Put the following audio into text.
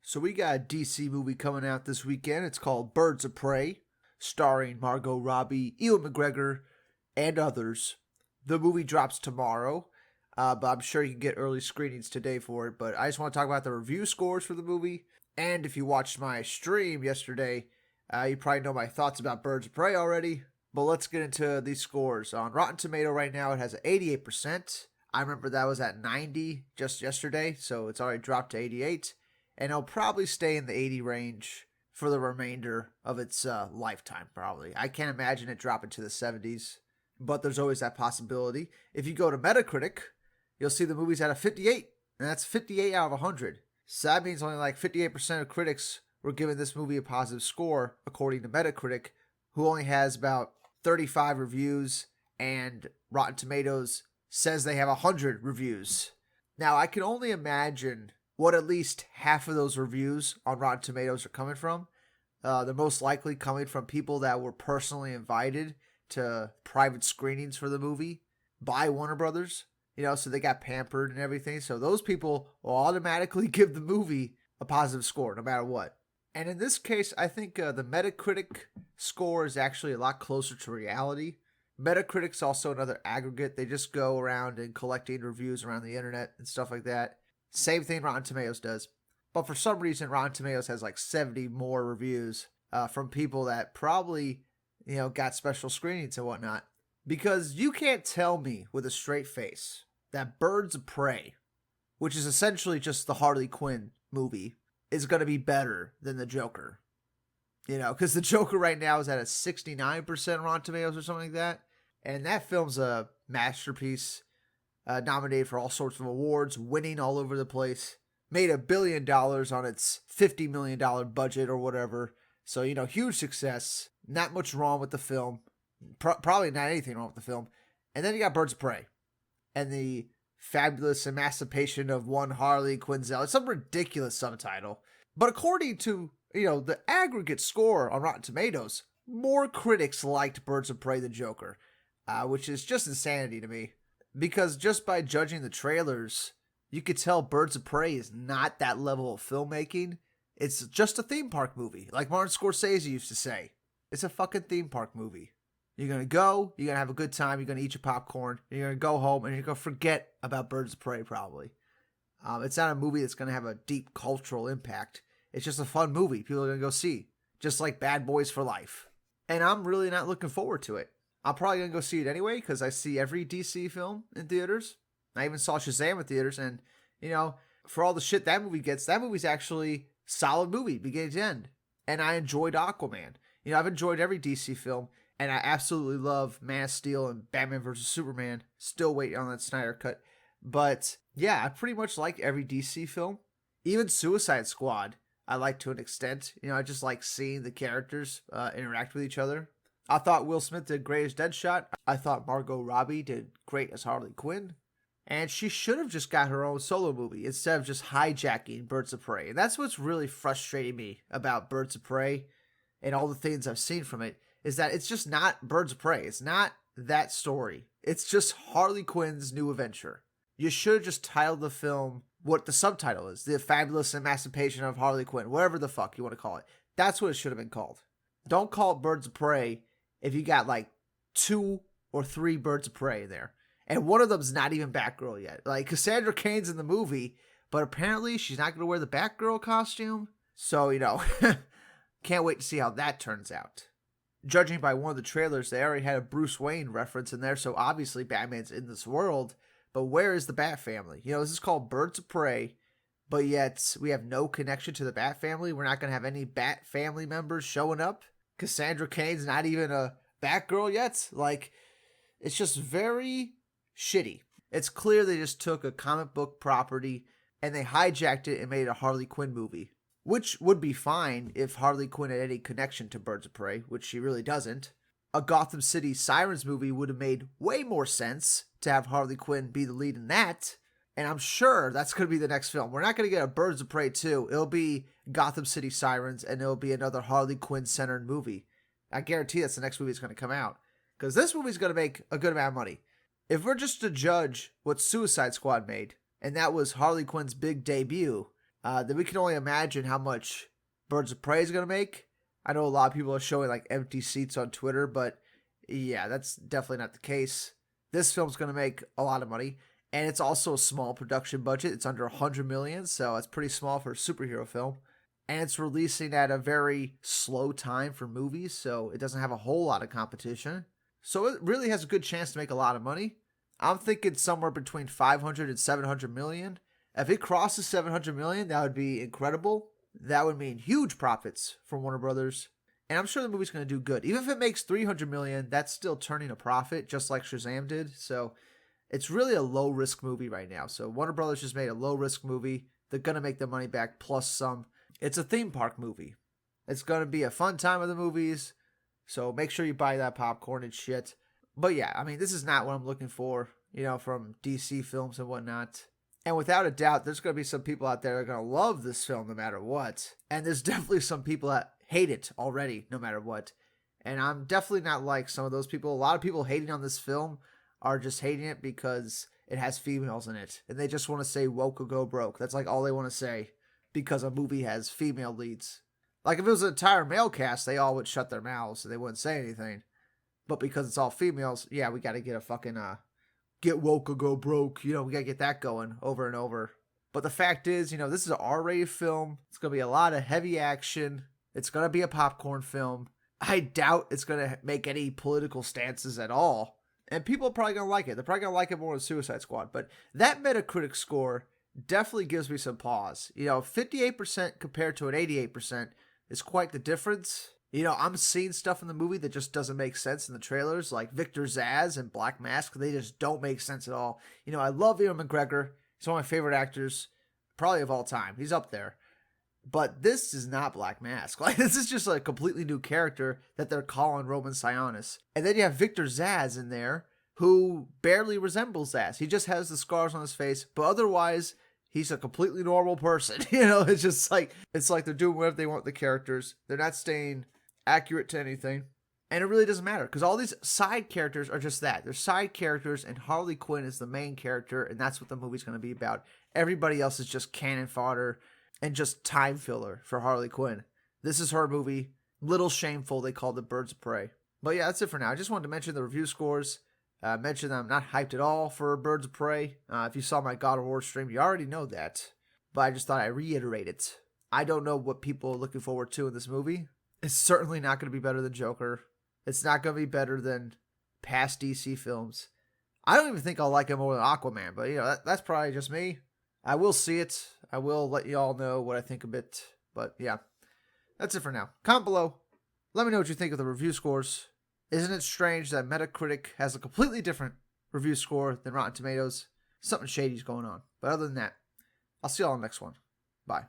So we got a DC movie coming out this weekend. It's called Birds of Prey, starring Margot Robbie, Ewan McGregor, and others. The movie drops tomorrow, but I'm sure you can get early screenings today for it. But I just want to talk about the review scores for the movie. And if you watched my stream yesterday, you probably know my thoughts about Birds of Prey already. But let's get into these scores. On Rotten Tomato right now, it has an 88%. I remember that was at 90 just yesterday, so it's already dropped to 88. And it'll probably stay in the 80 range for the remainder of its lifetime, probably. I can't imagine it dropping to the 70s, but there's always that possibility. If you go to Metacritic, you'll see the movie's at a 58, and that's 58 out of 100. So that means only like 58% of critics were giving this movie a positive score, according to Metacritic, who only has about 35 reviews, and Rotten Tomatoes says they have 100 reviews. Now, I can only imagine what at least half of those reviews on Rotten Tomatoes are coming from. They're most likely coming from people that were personally invited to private screenings for the movie by Warner Brothers. So they got pampered and everything. So those people will automatically give the movie a positive score no matter what. And in this case, I think the Metacritic score is actually a lot closer to reality. Metacritic's also another aggregate. They just go around and collecting reviews around the internet and stuff like that. Same thing Rotten Tomatoes does. But for some reason, Rotten Tomatoes has like 70 more reviews from people that probably, got special screenings and whatnot. Because you can't tell me with a straight face that Birds of Prey, which is essentially just the Harley Quinn movie, is going to be better than the Joker. Because the Joker right now is at a 69% Rotten Tomatoes or something like that. And that film's a masterpiece. Nominated for all sorts of awards, winning all over the place. Made $1 billion on its $50 million budget or whatever. So, huge success. Not much wrong with the film. Probably not anything wrong with the film. And then you got Birds of Prey. And the fabulous emancipation of one Harley Quinzel. It's some ridiculous subtitle. But according to, the aggregate score on Rotten Tomatoes, more critics liked Birds of Prey than Joker. Which is just insanity to me. Because just by judging the trailers, you could tell Birds of Prey is not that level of filmmaking. It's just a theme park movie, like Martin Scorsese used to say. It's a fucking theme park movie. You're going to go, you're going to have a good time, you're going to eat your popcorn, you're going to go home, and you're going to forget about Birds of Prey probably. It's not a movie that's going to have a deep cultural impact. It's just a fun movie people are going to go see, just like Bad Boys for Life. And I'm really not looking forward to it. I'm probably going to go see it anyway because I see every DC film in theaters. I even saw Shazam in theaters. And, for all the shit that movie gets, that movie's actually a solid movie, beginning to end. And I enjoyed Aquaman. I've enjoyed every DC film. And I absolutely love Man of Steel and Batman vs. Superman. Still waiting on that Snyder cut. But, yeah, I pretty much like every DC film. Even Suicide Squad, I like to an extent. I just like seeing the characters interact with each other. I thought Will Smith did great as Deadshot. I thought Margot Robbie did great as Harley Quinn. And she should have just got her own solo movie instead of just hijacking Birds of Prey. And that's what's really frustrating me about Birds of Prey and all the things I've seen from it, is that it's just not Birds of Prey. It's not that story. It's just Harley Quinn's new adventure. You should have just titled the film what the subtitle is. The Fabulous Emancipation of Harley Quinn. Whatever the fuck you want to call it. That's what it should have been called. Don't call it Birds of Prey if you got like 2 or 3 Birds of Prey there. And one of them's not even Batgirl yet. Like, Cassandra Cain's in the movie, but apparently she's not going to wear the Batgirl costume. So, can't wait to see how that turns out. Judging by one of the trailers, they already had a Bruce Wayne reference in there, so obviously Batman's in this world. But where is the Bat family? This is called Birds of Prey, but yet we have no connection to the Bat family. We're not going to have any Bat family members showing up. Cassandra Cain's not even a Batgirl yet. Like, it's just very shitty. It's clear they just took a comic book property and they hijacked it and made a Harley Quinn movie, which would be fine if Harley Quinn had any connection to Birds of Prey, which she really doesn't. A Gotham City Sirens movie would have made way more sense to have Harley Quinn be the lead in that. And I'm sure that's going to be the next film. We're not going to get a Birds of Prey 2. It'll be Gotham City Sirens, and it'll be another Harley Quinn-centered movie. I guarantee that's the next movie that's going to come out. Because this movie's going to make a good amount of money. If we're just to judge what Suicide Squad made, and that was Harley Quinn's big debut, then we can only imagine how much Birds of Prey is going to make. I know a lot of people are showing like empty seats on Twitter, but yeah, that's definitely not the case. This film's going to make a lot of money, and it's also a small production budget. It's under 100 million, so it's pretty small for a superhero film. And it's releasing at a very slow time for movies, so it doesn't have a whole lot of competition. So it really has a good chance to make a lot of money. I'm thinking somewhere between 500 and 700 million. If it crosses 700 million, that would be incredible. That would mean huge profits for Warner Brothers. And I'm sure the movie's going to do good. Even if it makes 300 million, that's still turning a profit, just like Shazam did. So it's really a low-risk movie right now. So Warner Brothers just made a low-risk movie. They're going to make their money back plus some. It's a theme park movie. It's going to be a fun time of the movies. So make sure you buy that popcorn and shit. But yeah, I mean, this is not what I'm looking for, from DC films and whatnot. And without a doubt, there's going to be some people out there that are going to love this film no matter what. And there's definitely some people that hate it already no matter what. And I'm definitely not like some of those people. A lot of people hating on this film are just hating it because it has females in it. And they just want to say woke or go broke. That's like all they want to say because a movie has female leads. Like if it was an entire male cast, they all would shut their mouths and they wouldn't say anything. But because it's all females, yeah, we got to get a fucking get woke or go broke. We got to get that going over and over. But the fact is, this is an R-rated film. It's going to be a lot of heavy action. It's going to be a popcorn film. I doubt it's going to make any political stances at all. And people are probably going to like it. They're probably going to like it more than Suicide Squad. But that Metacritic score definitely gives me some pause. 58% compared to an 88% is quite the difference. I'm seeing stuff in the movie that just doesn't make sense in the trailers, like Victor Zsasz and Black Mask. They just don't make sense at all. I love Ewan McGregor. He's one of my favorite actors, probably of all time. He's up there. But this is not Black Mask. Like, this is just a completely new character that they're calling Roman Sionis. And then you have Victor Zsasz in there, who barely resembles Zsasz. He just has the scars on his face, but otherwise, he's a completely normal person. It's just like, they're doing whatever they want with the characters. They're not staying accurate to anything. And it really doesn't matter, because all these side characters are just that. They're side characters, and Harley Quinn is the main character, and that's what the movie's going to be about. Everybody else is just cannon fodder and just time filler for Harley Quinn. This is her movie. Little shameful they called it Birds of Prey. But yeah, that's it for now. I just wanted to mention the review scores. Mention that I'm not hyped at all for Birds of Prey. If you saw my God of War stream, you already know that. But I just thought I'd reiterate it. I don't know what people are looking forward to in this movie. It's certainly not going to be better than Joker. It's not going to be better than past DC films. I don't even think I'll like it more than Aquaman, but that's probably just me. I will see it. I will let you all know what I think of it. But yeah, that's it for now. Comment below. Let me know what you think of the review scores. Isn't it strange that Metacritic has a completely different review score than Rotten Tomatoes? Something shady's going on. But other than that, I'll see you all in the next one. Bye.